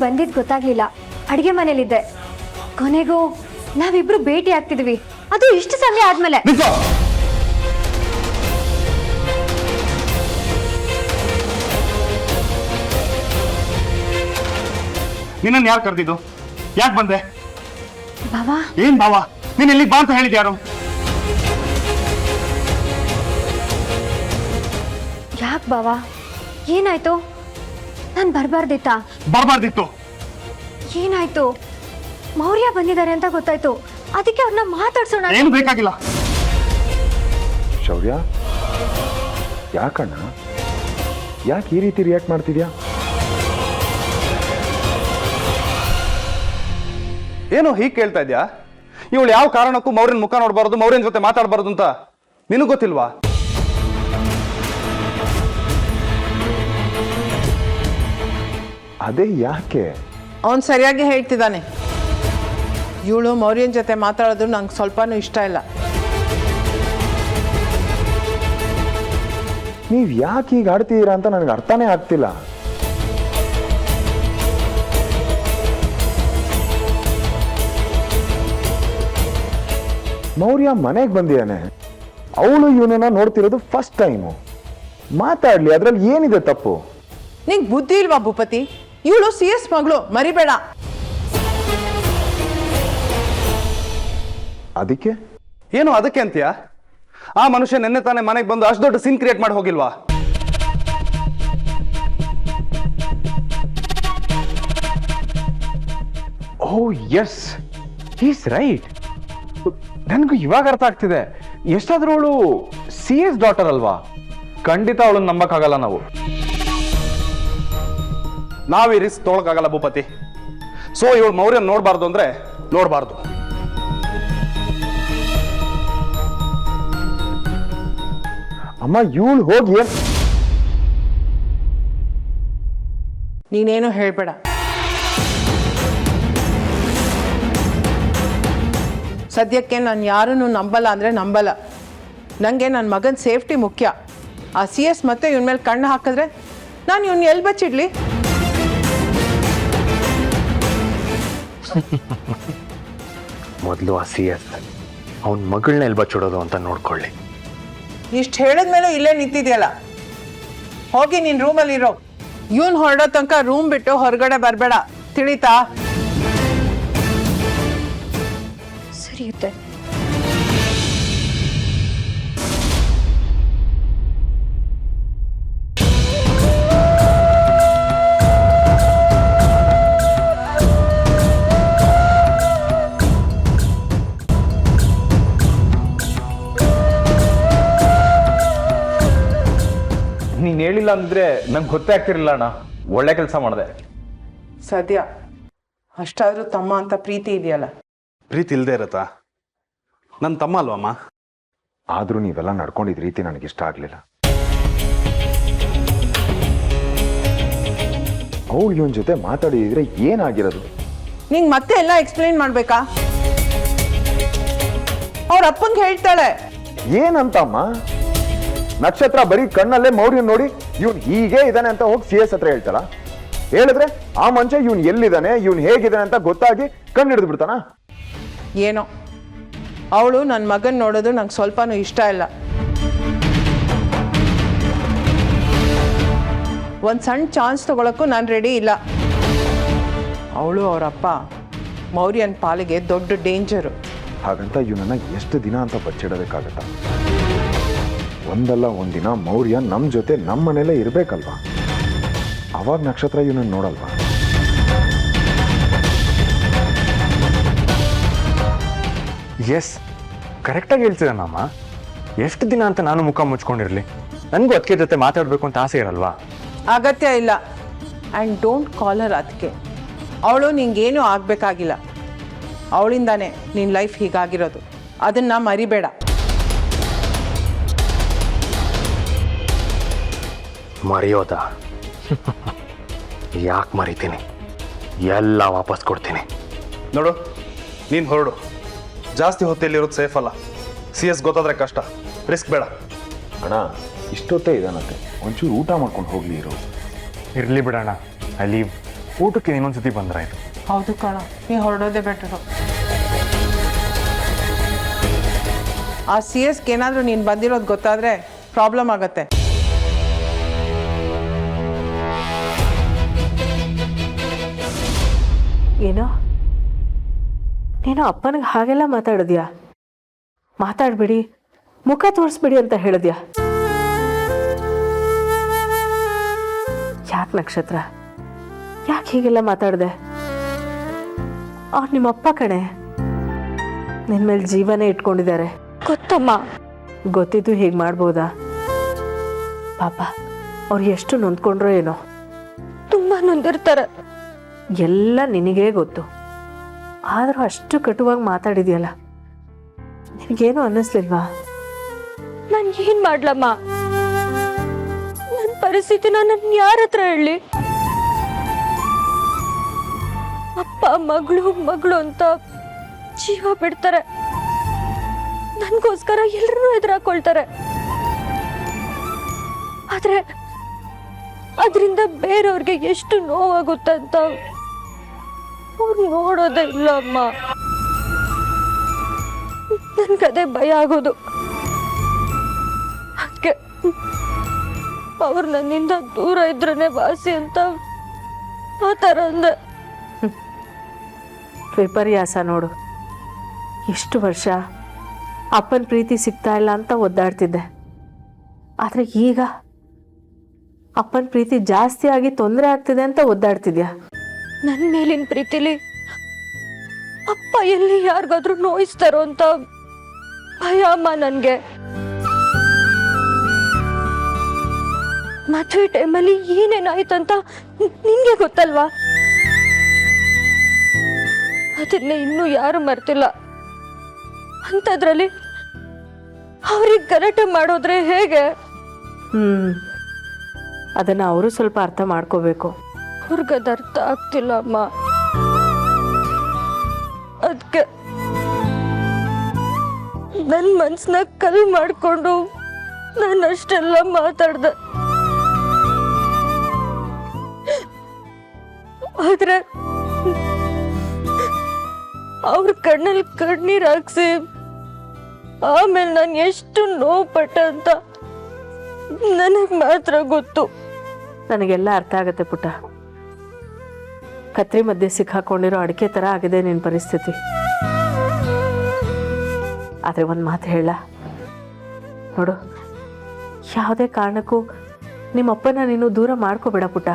ಬಂದಿದ್ದು ಗೊತ್ತಾಗ್ಲಿಲ್ಲ. ಅಡಿಗೆ ಮನೇಲಿದ್ದೆ. ಕೊನೆಗೂ ನಾವಿಬ್ರು ಭೇಟಿ ಆಗ್ತಿದ್ವಿ, ಅದು ಇಷ್ಟು ಸಮಯ ಆದ್ಮೇಲೆ. ನಿನ್ನನ್ನು ಯಾರು ಕರೆದಿದ್ದು? ಯಾಕೆ ಬಂದೆ? ಬಾವಾ. ಏನ್ ಬಾವಾ? ನೀನ್ ಎಲ್ಲಿಗೆ ಬಾ ಅಂತ ಹೇಳಿದ್ ಯಾರು? ಯಾಕೆ ಬಾವಾ, ಏನಾಯ್ತು? ನಾನು ಬರ್ಬಾರ್ದಿತ್ತಾ? ಬರಬಾರ್ದಿತ್ತು. ಏನಾಯ್ತು? ಮೌರ್ಯ ಬಂದಿದ್ದಾರೆ ಅಂತ ಗೊತ್ತಾಯ್ತು, ಅದಕ್ಕೆ ಅವ್ರನ್ನ ಮಾತಾಡ್ಸೋಣ. ಏನು ಬೇಕಾಗಿಲ್ಲ. ಶೌರ್ಯ, ಯಾಕಣ್ಣ ಯಾಕೆ ಈ ರೀತಿ ರಿಯಾಕ್ಟ್ ಮಾಡ್ತಿದ್ಯಾ? ಏನು ಹೀಗೆ ಕೇಳ್ತಾ ಇದ್ಯಾ? ಇವಳು ಯಾವ ಕಾರಣಕ್ಕೂ ಮೌರ್ಯನ ಮುಖ ನೋಡಬಾರ್ದು, ಮೌರ್ಯನ ಜೊತೆ ಮಾತಾಡಬಾರ್ದು ಅಂತ ನಿನಗೆ ಗೊತ್ತಿಲ್ವಾ? ಅದೇ ಯಾಕೆ? ಅವನು ಸರಿಯಾಗಿ ಹೇಳ್ತಿದ್ದಾನೆ. ಇವಳು ಮೌರ್ಯನ ಜೊತೆ ಮಾತಾಡೋದು ನಂಗೆ ಸ್ವಲ್ಪನೂ ಇಷ್ಟ ಇಲ್ಲ. ನೀವು ಯಾಕೆ ಈಗ ಆಡ್ತಿದ್ದೀರಾ ಅಂತ ನನಗೆ ಅರ್ಥನೇ ಆಗ್ತಿಲ್ಲ. ಮೌರ್ಯ ಮನೆಗೆ ಬಂದಿದ್ದಾನೆ, ಅವಳು ಇವನನ್ನ ನೋಡ್ತಿರೋದು ಫಸ್ಟ್ ಟೈಮು. ಮಾತಾಡ್ಲಿ, ಅದ್ರಲ್ಲಿ ಏನಿದೆ ತಪ್ಪು? ನಿಂಗೆ ಬುದ್ಧಿ ಇಲ್ವಾ ಭೂಪತಿ? ಇವಳು CS ಮಗಳು, ಮರಿಬೇಡ. ಅದಕ್ಕೆ ಏನು ಅದಕ್ಕೆ ಅಂತೀಯಾ? ಆ ಮನುಷ್ಯ ನಿನ್ನೆ ತಾನೇ ಮನೆಗೆ ಬಂದು ಅಷ್ಟು ದೊಡ್ಡ ಸೀನ್ ಕ್ರಿಯೇಟ್ ಮಾಡಿ ಹೋಗಿಲ್ವಾ? ಓ ಎಸ್, ಹೀಸ್ ರೈಟ್. ನನಗೂ ಇವಾಗ ಅರ್ಥ ಆಗ್ತಿದೆ. ಎಷ್ಟಾದ್ರೂ ಅವಳು CS ಡಾಟರ್ ಅಲ್ವಾ? ಖಂಡಿತ ಅವಳನ್ನ ನಂಬಕ್ಕಾಗಲ್ಲ ನಾವು. ನಾವೀ ರಿಸ್ಕ್ ತೊಗೊಳಕ್ಕಾಗಲ್ಲ ಭೂಪತಿ. ಸೊ ಇವಳು ಮೌರ್ಯನ್ ನೋಡಬಾರ್ದು ಅಂದ್ರೆ ನೋಡಬಾರ್ದು. ಅಮ್ಮ, ಇವಳು ಹೋಗಿ ನೀನೇನು ಹೇಳ್ಬೇಡ. ಸದ್ಯಕ್ಕೆ ನಾನು ಯಾರನ್ನು ನಂಬಲ್ಲ ಅಂದರೆ ನಂಬಲ್ಲ. ನನಗೆ ನನ್ನ ಮಗನ ಸೇಫ್ಟಿ ಮುಖ್ಯ. ಆ CS ಮತ್ತೆ ಇವನ ಮೇಲೆ ಕಣ್ಣು ಹಾಕಿದ್ರೆ ನಾನು ಇವನ್ನ ಎಲ್ಲಿ ಬಚ್ಚಿಡ್ಲಿ? ಮೊದಲು ಆ CS ಅವನ ಮಗಳನ್ನ ಎಲ್ಲಿ ಬಚ್ಚಿಡೋದು ಅಂತ ನೋಡ್ಕೊಳ್ಳಿ. ಇಷ್ಟು ಹೇಳಿದ್ಮೇಲೂ ಇಲ್ಲೇ ನಿಂತಿದೆಯಲ್ಲ, ಹೋಗಿ ನಿನ್ನ ರೂಮಲ್ಲಿರೋ. ಇವನ್ ಹೊರಡೋ ತನಕ ರೂಮ್ ಬಿಟ್ಟು ಹೊರಗಡೆ ಬರಬೇಡ, ತಿಳಿತಾ? ಸರಿಯುತ್ತೆ. ನೀನು ಹೇಳಿಲ್ಲ ಅಂದ್ರೆ ನಂಗೆ ಗೊತ್ತೇ ಆಗ್ತಿರ್ಲಿಲ್ಲ ಅಣ್ಣ. ಒಳ್ಳೆ ಕೆಲಸ ಮಾಡಿದೆ. ಸದ್ಯ ಅಷ್ಟಾದ್ರೂ ತಮ್ಮ ಅಂತ ಪ್ರೀತಿ ಇದೆಯಲ್ಲ. ಪ್ರೀತಿ ಇಲ್ಲದೆ ಇರತ್ತಾ? ನನ್ನ ತಮ್ಮ ಅಲ್ವಮ್ಮ. ಆದ್ರೂ ನೀವೆಲ್ಲ ನಡ್ಕೊಂಡಿದ್ ರೀತಿ ನನಗಿಷ್ಟ ಆಗ್ಲಿಲ್ಲ. ಅವಳು ಇವನ್ ಜೊತೆ ಮಾತಾಡಿದ್ರೆ ಏನಾಗಿರೋದು? ನಿಂಗೆ ಮತ್ತೆ ಎಲ್ಲ ಎಕ್ಸ್ಪ್ಲೈನ್ ಮಾಡ್ಬೇಕಾ? ಅವ್ರ ಅಪ್ಪಂಗೆ ಹೇಳ್ತಾಳೆ. ಏನಂತಮ್ಮ? ನಕ್ಷತ್ರ ಬರೀ ಕಣ್ಣಲ್ಲೇ ಮೌರ್ಯನ್ ನೋಡಿ ಇವನ್ ಹೀಗೆ ಇದ್ದಾನೆ ಅಂತ ಹೋಗಿ CS ಹತ್ರ ಹೇಳ್ತಾಳ? ಹೇಳಿದ್ರೆ ಆ ಮನುಷ್ಯ ಇವನ್ ಎಲ್ಲಿದ್ದಾನೆ, ಇವನ್ ಹೇಗಿದ್ದಾನೆ ಅಂತ ಗೊತ್ತಾಗಿ ಕಣ್ಣು ಹಿಡಿದು ಬಿಡ್ತಾನ? ಏನೋ ಅವಳು ನನ್ನ ಮಗನ್ ನೋಡೋದು ನಂಗೆ ಸ್ವಲ್ಪನೂ ಇಷ್ಟ ಇಲ್ಲ. ಒಂದು ಸಣ್ಣ ಚಾನ್ಸ್ ತಗೊಳಕ್ಕೂ ನಾನು ರೆಡಿ ಇಲ್ಲ. ಅವಳು ಅವರಪ್ಪ ಮೌರ್ಯನ್ ಪಾಲಿಗೆ ದೊಡ್ಡ ಡೇಂಜರು. ಹಾಗಂತ ಇವನನ್ನ ಎಷ್ಟು ದಿನ ಅಂತ ಬಚ್ಚಿಡೋದಕ್ಕಾಗತ್ತ? ಒಂದಲ್ಲ ಒಂದಿನ ಮೌರ್ಯ ನಮ್ಮ ಜೊತೆ ನಮ್ಮ ಮನೇಲೇ ಇರಬೇಕಲ್ವಾ? ಅವಾಗ ನಕ್ಷತ್ರ ಇವನನ್ನು ನೋಡಲ್ವಾ? ಎಸ್, ಕರೆಕ್ಟಾಗಿ ಹೇಳ್ತಿದ್ದಾನಮ್ಮ. ಎಷ್ಟು ದಿನ ಅಂತ ನಾನು ಮುಖ ಮುಚ್ಕೊಂಡಿರಲಿ? ನನಗೂ ಅದಕ್ಕೆ ಜೊತೆ ಮಾತಾಡಬೇಕು ಅಂತ ಆಸೆ ಇರಲ್ವಾ? ಅಗತ್ಯ ಇಲ್ಲ. ಆ್ಯಂಡ್ ಡೋಂಟ್ ಕಾಲ್ ಹರ್ ಅದಕ್ಕೆ. ಅವಳು ನಿಂಗೇನೂ ಆಗಬೇಕಾಗಿಲ್ಲ. ಅವಳಿಂದಾನೇ ನಿನ್ನ ಲೈಫ್ ಹೀಗಾಗಿರೋದು, ಅದನ್ನು ಮರಿಬೇಡ. ಮರೆಯೋದಾ? ಯಾಕೆ ಮರಿತೀನಿ? ಎಲ್ಲ ವಾಪಸ್ ಕೊಡ್ತೀನಿ. ನೋಡು, ನೀನು ಹೊರಡು. ಜಾಸ್ತಿ ಹೊತ್ತಿಲ್ಲಿರೋದು ಸೇಫ್ ಅಲ್ಲ. CS ಗೊತ್ತಾದ್ರೆ ಕಷ್ಟ. ರಿಸ್ಕ್ ಬೇಡ. ಅಣ್ಣ, ಇಷ್ಟೊತ್ತೇ ಇದಾನಂತೆ, ಒಂಚೂರು ಊಟ ಮಾಡ್ಕೊಂಡು ಹೋಗ್ಲಿ ಇರೋ. ಇರಲಿ ಬಿಡೋಣ. I leave. ಊಟಕ್ಕೆ ಇನ್ನೊಂದ್ಸತಿ ಬಂದ್ರಾಯ್ತು. ಹೌದು ಕಣ, ನೀ ಹೊರಡೋದೇ ಬೆಟರು. ಆ CS ಏನಾದರೂ ನೀನು ಬಂದಿರೋದು ಗೊತ್ತಾದರೆ ಪ್ರಾಬ್ಲಮ್ ಆಗತ್ತೆ. ಏನೋ ನೀನು ಅಪ್ಪನಿಗೆ ಹಾಗೆಲ್ಲ ಮಾತಾಡಿದ್ಯಾ? ಮಾತಾಡ್ಬೇಡಿ, ಮುಖ ತೋರಿಸ್ಬೇಡಿ ಅಂತ ಹೇಳಿದ್ಯಾ? ಯಾಕೆ ನಕ್ಷತ್ರ, ಯಾಕೆ ಹೀಗೆಲ್ಲ ಮಾತಾಡಿದೆ? ಅವ್ರು ನಿಮ್ಮಪ್ಪ ಕಣೆ, ನಿನ್ನ ಮೇಲೆ ಜೀವನೇ ಇಟ್ಕೊಂಡಿದ್ದಾರೆ. ಗೊತ್ತಮ್ಮ. ಗೊತ್ತಿದ್ದು ಹೀಗೆ ಮಾಡ್ಬೋದಾ? ಪಾಪ ಅವ್ರು ಎಷ್ಟು ನೊಂದ್ಕೊಂಡ್ರೋ ಏನೋ. ತುಂಬಾ ನೊಂದಿರ್ತಾರೆ. ಎಲ್ಲ ನಿನಗೇ ಗೊತ್ತು, ಆದರೂ ಅಷ್ಟು ಕಟುವಾಗಿ ಮಾತಾಡಿದ್ಯಲ್ಲ, ನಿನಗೇನು ಅನ್ನಿಸ್ಲಿಲ್ವಾ? ನಾನು ಏನ್ ಮಾಡ್ಲಮ್ಮ? ನನ್ನ ಪರಿಸ್ಥಿತಿನ ನಾನು ಯಾರ ಹತ್ರ ಹೇಳಿ? ಅಪ್ಪ ಮಗಳು ಮಗಳು ಅಂತ ಜೀವ ಬಿಡ್ತಾರೆ, ನನ್ಗೋಸ್ಕರ ಎಲ್ಲರೂ ಎದುರಾಕೊಳ್ತಾರೆ. ಆದ್ರೆ ಅದರಿಂದ ಬೇರೆಯವ್ರಿಗೆ ಎಷ್ಟು ನೋವಾಗುತ್ತೆ ಅಂತ ಅವ್ರು ನೋಡೋದೇ ಇಲ್ಲ ಅಮ್ಮ. ನನ್ಗದೇ ಭಯ ಆಗೋದು. ಅದಕ್ಕೆ ಅವ್ರು ನನ್ನಿಂದ ದೂರ ಇದ್ರೇ ವಾಸಿ ಅಂತ ಆ ಥರ ಅಂದೆ. ವಿಪರ್ಯಾಸ ನೋಡು. ಇಷ್ಟು ವರ್ಷ ಅಪ್ಪನ ಪ್ರೀತಿ ಸಿಗ್ತಾ ಇಲ್ಲ ಅಂತ ಒದ್ದಾಡ್ತಿದ್ದೆ, ಆದರೆ ಈಗ ಅಪ್ಪನ ಪ್ರೀತಿ ಜಾಸ್ತಿ ಆಗಿ ತೊಂದರೆ ಆಗ್ತಿದೆ ಅಂತ ಒದ್ದಾಡ್ತಿದ್ಯಾ? ನನ್ನ ಮೇಲಿನ ಪ್ರೀತಿಲಿ ಅಪ್ಪ ಎಲ್ಲಿ ಯಾರಿಗಾದ್ರೂ ನೋಯಿಸ್ತಾರೋ ಅಂತ ಭಯ ಅಮ್ಮ ನನ್ಗೆ. ಮದುವೆ ಟೈಮಲ್ಲಿ ಏನೇನಾಯ್ತಂತ ನಿನ್ಗೆ ಗೊತ್ತಲ್ವಾ? ಅದನ್ನ ಇನ್ನೂ ಯಾರು ಮರ್ತಿಲ್ಲ. ಅಂಥದ್ರಲ್ಲಿ ಅವ್ರಿಗೆ ಗಲಾಟೆ ಮಾಡೋದ್ರೆ ಹೇಗೆ? ಅದನ್ನು ಅವರು ಸ್ವಲ್ಪ ಅರ್ಥ ಮಾಡ್ಕೋಬೇಕು. ಅವ್ರಿಗದು ಅರ್ಥ ಆಗ್ತಿಲ್ಲ ಅಮ್ಮ. ಅದಕ್ಕೆ ನನ್ನ ಮನ್ಸನ್ನ ಕಲ್ ಮಾಡಿಕೊಂಡು ನಾನು ಅಷ್ಟೆಲ್ಲ ಮಾತಾಡ್ದೆ. ಆದ್ರೆ ಅವ್ರ ಕಣ್ಣಲ್ಲಿ ಕಣ್ಣೀರ್ ಹಾಕ್ಸಿ ಆಮೇಲೆ ನಾನು ಎಷ್ಟು ನೋವು ಪಟ್ಟೆ ಅಂತ ನನಗೆ ಮಾತ್ರ ಗೊತ್ತು. ನನಗೆಲ್ಲ ಅರ್ಥ ಆಗತ್ತೆ ಪುಟ್ಟ. ಕತ್ರಿ ಮಧ್ಯೆ ಸಿಕ್ಕಾಕೊಂಡಿರೋ ಅಡಿಕೆ ಥರ ಆಗಿದೆ ನಿನ್ನ ಪರಿಸ್ಥಿತಿ. ಆದರೆ ಒಂದು ಮಾತು ಹೇಳ ನೋಡು, ಯಾವುದೇ ಕಾರಣಕ್ಕೂ ನಿಮ್ಮಪ್ಪನ ನೀನು ದೂರ ಮಾಡ್ಕೋಬೇಡ ಪುಟ್ಟ.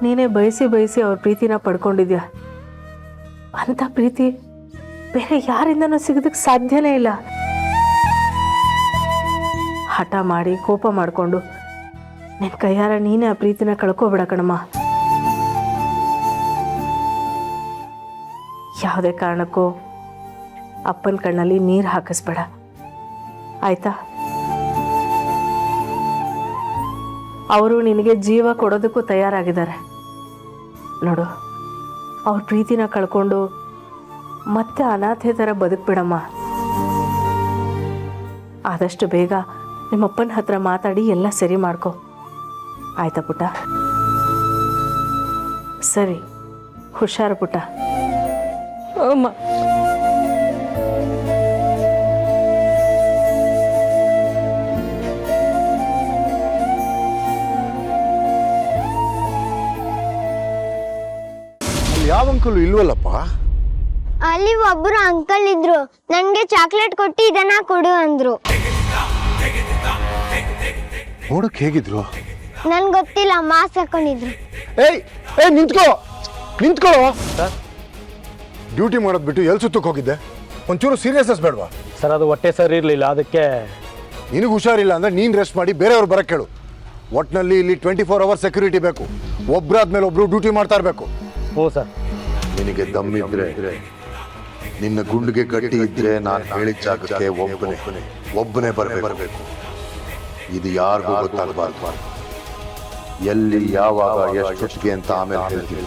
ನೀನೇ ಬಯಸಿ ಬಯಸಿ ಅವ್ರ ಪ್ರೀತಿನ ಪಡ್ಕೊಂಡಿದ್ಯಾ. ಅಂಥ ಪ್ರೀತಿ ಬೇರೆ ಯಾರಿಂದನೂ ಸಿಗೋದಕ್ಕೆ ಸಾಧ್ಯನೇ ಇಲ್ಲ. ಹಠ ಮಾಡಿ ಕೋಪ ಮಾಡಿಕೊಂಡು ನಿನ್ನ ಕೈಯಾರ ನೀನೇ ಆ ಪ್ರೀತಿನ ಕಳ್ಕೋಬೇಡ ಕಣಮ್ಮ. ಯಾವುದೇ ಕಾರಣಕ್ಕೂ ಅಪ್ಪನ ಕಣ್ಣಲ್ಲಿ ನೀರು ಹಾಕಿಸ್ಬೇಡ, ಆಯ್ತಾ? ಅವರು ನಿನಗೆ ಜೀವ ಕೊಡೋದಕ್ಕೂ ತಯಾರಾಗಿದ್ದಾರೆ. ನೋಡು, ಅವ್ರ ಪ್ರೀತಿನ ಕಳ್ಕೊಂಡು ಮತ್ತೆ ಅನಾಥೆ ಥರ ಬದುಕ್ಬಿಡಮ್ಮ. ಆದಷ್ಟು ಬೇಗ ನಿಮ್ಮಪ್ಪನ ಹತ್ರ ಮಾತಾಡಿ ಎಲ್ಲ ಸರಿ ಮಾಡ್ಕೊ, ಆಯ್ತಾ ಪುಟ್ಟ? ಸರಿ, ಹುಷಾರು ಪುಟ್ಟ. ಅಮ್ಮ, ಯಾವ ಅಂಕಲ್ ಇಲ್ವಲ್ಲಪ್ಪ? ಅಲ್ಲಿ ಒಬ್ರು ಅಂಕಲ್ ಇದ್ರು, ನನ್ಗೆ ಚಾಕ್ಲೇಟ್ ಕೊಟ್ಟು ಇದನ್ನ ಕೊಡು ಅಂದ್ರು. ನೋಡಕ್ ಹೇಗಿದ್ರು? ನನ್ ಗೊತ್ತಿಲ್ಲ, ಮಾಸ್ಕ್ ಹಾಕೊಂಡಿದ್ರು. ಏಯ್ ಏಯ್ ನಿಂತ್ಕೋ, ನಿಂತ್ಕೊಳ್ಳೋ. ಡ್ಯೂಟಿ ಮಾಡೋದ್ ಬಿಟ್ಟು ಎಲ್ಲಿ ಸುತ್ತಕ್ಕೆ ಹೋಗಿದ್ದೆ? ಒಂಚೂರು ಸೀರಿಯಸ್ನೆಸ್ ಬೇಡವಾ? ಸರ್ ಅದು ಹೊಟ್ಟೆ ಸರಿ ಇರಲಿಲ್ಲ, ಅದಕ್ಕೆ. ನಿನಗೆ ಹುಷಾರಿಲ್ಲ ಅಂದ್ರೆ ನೀನು ರೆಸ್ಟ್ ಮಾಡಿ ಬೇರೆಯವ್ರು ಬರಕ್ಕೆ ಹೇಳು. ಒಟ್ಟಿನಲ್ಲಿ ಇಲ್ಲಿ 24 ಅವರ್ಸ್ ಸೆಕ್ಯೂರಿಟಿ ಬೇಕು. ಒಬ್ಬರಾದ್ಮೇಲೆ ಒಬ್ರು ಡ್ಯೂಟಿ ಮಾಡ್ತಾ ಇರಬೇಕು. ಹ್ಞೂ ಸರ್. ನಿನಗೆ ದಮ್ಮಿದ್ರೆ, ನಿನ್ನ ಗುಂಡಿಗೆ ಗಟ್ಟಿ ಇದ್ರೆ ನಾನು ಹೇಳಿದ ಜಾಗಕ್ಕೆ ಒಬ್ಬನೇ ಬರಬೇಕು. ಇದು ಯಾರಿಗೂ ಗೊತ್ತಾಗಬಾರ್ದು. ಎಲ್ಲಿ ಯಾವಾಗ ಎಷ್ಟೊತ್ತಿಗೆ ಅಂತ ಆಮೇಲೆ ಹೇಳ್ತೀನಿ.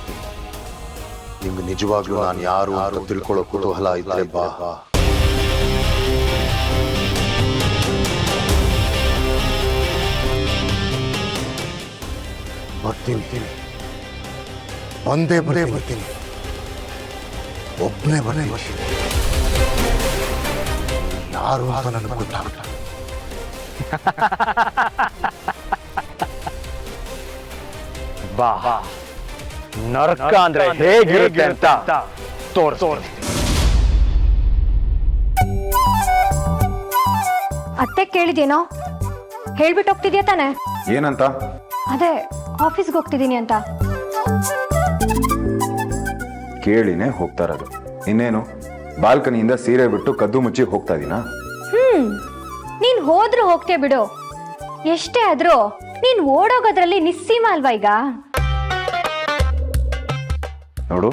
ನಿಮ್ಗೆ ನಿಜವಾಗ್ಲೂ ನಾನು ಯಾರು ಅಂತ ತಿಳ್ಕೊಳ್ಳೋ ಕುತೂಹಲ ಇದ್ರೆ ಬಾ. ಬರ್ತೀನಿ ಬಂದೇ ಬರ್ತೀನಿ ಒಬ್ಬನೇ ಬರ್ತೀನಿ ಯಾರು ಅಂತ ನನಗೆ ಗೊತ್ತಾಗಲ್ಲ. ಬಾ ನರಕ ಅಂದ್ರೆ ಹೇಗಿರುತ್ತೆ ಅಂತ ತೋರಿಸ್ತೀನಿ. ಅತ್ತೆ ಕೇಳಿದೇನೋ ಹೇಳ್ಬಿಟ್ಟು ಹೋಗ್ತಿದ್ಯಾ ತಾನೆ? ಏನಂತ? ಅದೇ ಆಫೀಸ್ಗೆ ಹೋಗ್ತಿದ್ದೀನಿ ಅಂತ. ಕೇಳಿನೇ ಹೋಗ್ತಾ ಇರೋದು. ಇನ್ನೇನು ಬಾಲ್ಕನಿಯಿಂದ ಸೀರೆ ಬಿಟ್ಟು ಕದ್ದು ಮುಚ್ಚಿ ಹೋಗ್ತಾ ಇದೀನಾ? ನೀನ್ ಹೋದ್ರೂ ಹೋಗ್ತೇ ಬಿಡು, ಎಷ್ಟೇ ಆದ್ರೂ ನೀನ್ ಓಡೋಗೋದ್ರಲ್ಲಿ ನಿಸ್ಸೀಮ ಅಲ್ವಾ ಈಗ? ನೋಡು,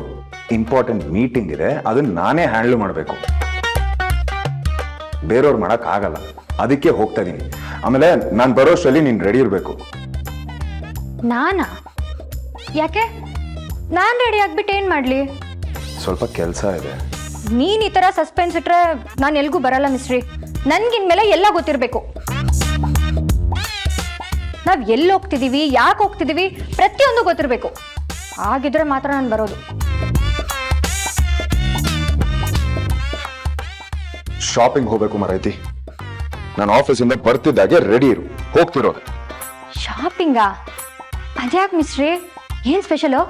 ಇಂಪಾರ್ಟೆಂಟ್ ಮೀಟಿಂಗ್ ಇದೆ, ಅದನ್ನ ನಾನೇ ಹ್ಯಾಂಡಲ್ ಮಾಡಬೇಕು, ಬೇರೆಯವ್ರು ಮಾಡಕ್ ಆಗಲ್ಲ. ಅದಕ್ಕೆ ಹೋಗ್ತಾ ಇದೀನಿ. ಆಮೇಲೆ ನಾನು ಬರೋಷ್ಟರಲ್ಲಿ ನೀನ್ ರೆಡಿ ಇರಬೇಕು. ನಾನಾ? ಯಾಕೆ? ನಾನ್ ರೆಡಿ ಆಗ್ಬಿಟ್ಟು ಏನ್ ಮಾಡ್ಲಿ? ಸ್ವಲ್ಪ ಕೆಲಸ ಇದೆ. ನೀನ್ ಈ ತರ ಸಸ್ಪೆನ್ಸ್ ಇಟ್ರೆ ನಾನು ಎಲ್ಗೂ ಬರಲ್ಲ ಮಿಸ್ಟ್ರಿ. ನನ್ಗಿನ್ಮೇಲೆ ಎಲ್ಲ ಗೊತ್ತಿರ್ಬೇಕು. ನಾವ್ ಎಲ್ಲಿ ಹೋಗ್ತಿದೀವಿ, ಯಾಕೆ ಹೋಗ್ತಿದೀವಿ, ಪ್ರತಿಯೊಂದು ಗೊತ್ತಿರ್ಬೇಕು. ಆಗಿದ್ರೆ ಮಾತ್ರ ನಾನು ಬರೋದು. ಶಾಪಿಂಗ್ ಹೋಗ್ಬೇಕು ಮರೈತಿ. ನಾನು ಆಫೀಸಿಂದ ಬರ್ತಿದ್ದಾಗೆ ರೆಡಿ ಇರು, ಹೋಗ್ತಿರೋದು. ಶಾಪಿಂಗಾ? ಅದ್ಯಾಕ್ ಮಿಸ್ಟ್ರಿ, ಏನ್ ಸ್ಪೆಷಲು?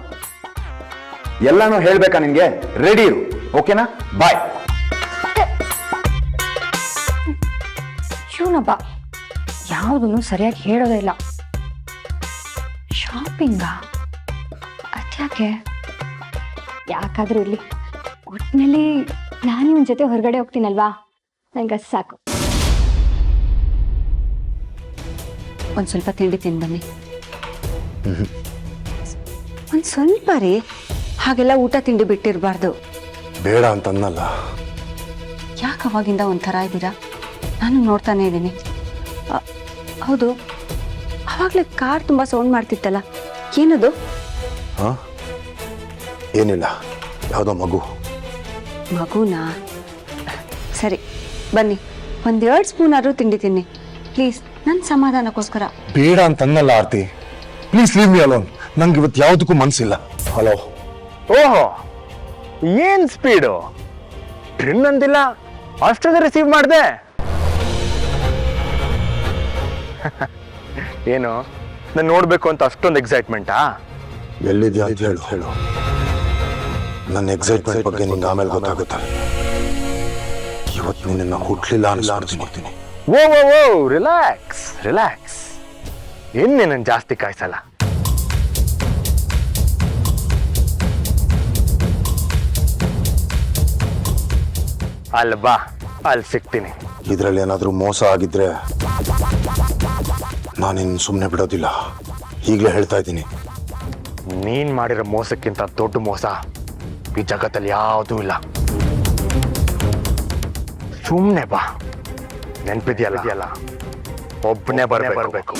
ಎಲ್ಲಾನು ಹೇಳ್ಬೇಕಾ ನಿನ್ಗೆ? ರೆಡಿ ಇರು, ಓಕೆನಾ? ಬಾಯ್. ಶಿವನಬ್ಬ ಯಾವುದನ್ನು ಸರಿಯಾಗಿ ಹೇಳೋದೇ ಇಲ್ಲ. ಶಾಪಿಂಗಾ? ಅದ್ಯಾಕೆ? ಯಾಕಾದ್ರೂ ಇರ್ಲಿ, ಒಟ್ಟಿನಲ್ಲಿ ನಾನು ಇವನ್ ಜೊತೆ ಹೊರಗಡೆ ಹೋಗ್ತೀನಲ್ವಾ, ನಂಗೆ ಅದು ಸಾಕು. ಒಂದು ಸ್ವಲ್ಪ ತಿಂಡಿ ತಿಂದು ಬನ್ನಿ. ಒಂದು ಸ್ವಲ್ಪ ರೀ, ಹಾಗೆಲ್ಲ ಊಟ ತಿಂಡಿ ಬಿಟ್ಟಿರಬಾರ್ದು. ಬೇಡ ಅಂತನ್ನಲ್ಲ. ಯಾಕೆ ಅವಾಗಿಂದ ಒಂಥರ ಇದ್ದೀರಾ? ನಾನು ನೋಡ್ತಾನೆ ಇದ್ದೀನಿ. ಹೌದು, ಆವಾಗಲೇ ಕಾರ್ ತುಂಬ ಸೌಂಡ್ ಮಾಡ್ತಿತ್ತಲ್ಲ, ಏನದು? ಹಾ, ಏನಿಲ್ಲ, ಯಾವುದೋ ಮಗು. ಮಗುನಾ? ಸರಿ ಬನ್ನಿ, 1-2 ಸ್ಪೂನ್ ಆದ್ರೂ ತಿಂಡಿ ತಿನ್ನಿ ಪ್ಲೀಸ್, ನನ್ನ ಸಮಾಧಾನಕ್ಕೋಸ್ಕರ. ಬೇಡ ಅಂತನ್ನಲ್ಲ ಆರ್ತಿ, ಪ್ಲೀಸ್ ಲೀವ್ ಮಿ ಅಲೋನ್. ನಂಗೆ ಇವತ್ತು ಯಾವುದಕ್ಕೂ ಮನಸ್ಸಿಲ್ಲ. ಹಲೋ. ಓಹೋ, ಏನ್ ಸ್ಪೀಡು! ಟ್ರಿನ್ ಅಂದಿಲ್ಲ, ಅಷ್ಟೊಂದು ರಿಸೀವ್ ಮಾಡಿದೆ. ಏನು, ನಾನು ನೋಡ್ಬೇಕು ಅಂತ ಅಷ್ಟೊಂದು ಎಕ್ಸೈಟ್ಮೆಂಟಾ? ಎಲ್ಲಿದ್ಯಾ ಅಂತ ಹೇಳು. ನನ್ನ ಎಕ್ಸೈಟ್ಮೆಂಟ್ ಬಗ್ಗೆ ನಿಂಗೆ ಆಮೇಲೆ ಗೊತ್ತಾಗುತ್ತೆ. ಇವತ್ತು ನಿನ್ನ ಹುಟ್ಲಿಲ್ಲ ಅನ್ಸ್ಬಿಡ್ತೀನಿ. ಓ ಓ ಓ, ರಿಲ್ಯಾಕ್ಸ್ ರಿಲ್ಯಾಕ್ಸ್. ಇನ್ನೇ ನಾನು ಜಾಸ್ತಿ ಕಾಯಿಸಲ್ಲ. ಅಲ್ವಾ, ಅಲ್ಲಿ ಸಿಗ್ತೀನಿ. ಇದರಲ್ಲಿ ಏನಾದರೂ ಮೋಸ ಆಗಿದ್ರೆ ನಾನಿನ್ನು ಸುಮ್ಮನೆ ಬಿಡೋದಿಲ್ಲ. ಈಗಲೇ ಹೇಳ್ತಾ ಇದ್ದೀನಿ. ನೀನ್ ಮಾಡಿರೋ ಮೋಸಕ್ಕಿಂತ ದೊಡ್ಡ ಮೋಸ ಈ ಜಗತ್ತಲ್ಲಿ ಯಾವುದೂ ಇಲ್ಲ. ಸುಮ್ಮನೆ ಬಾ, ನೆನ್ಪಿದ್ಯಲ್ಲ, ಒಬ್ಬನೇ ಬರಬೇಕು.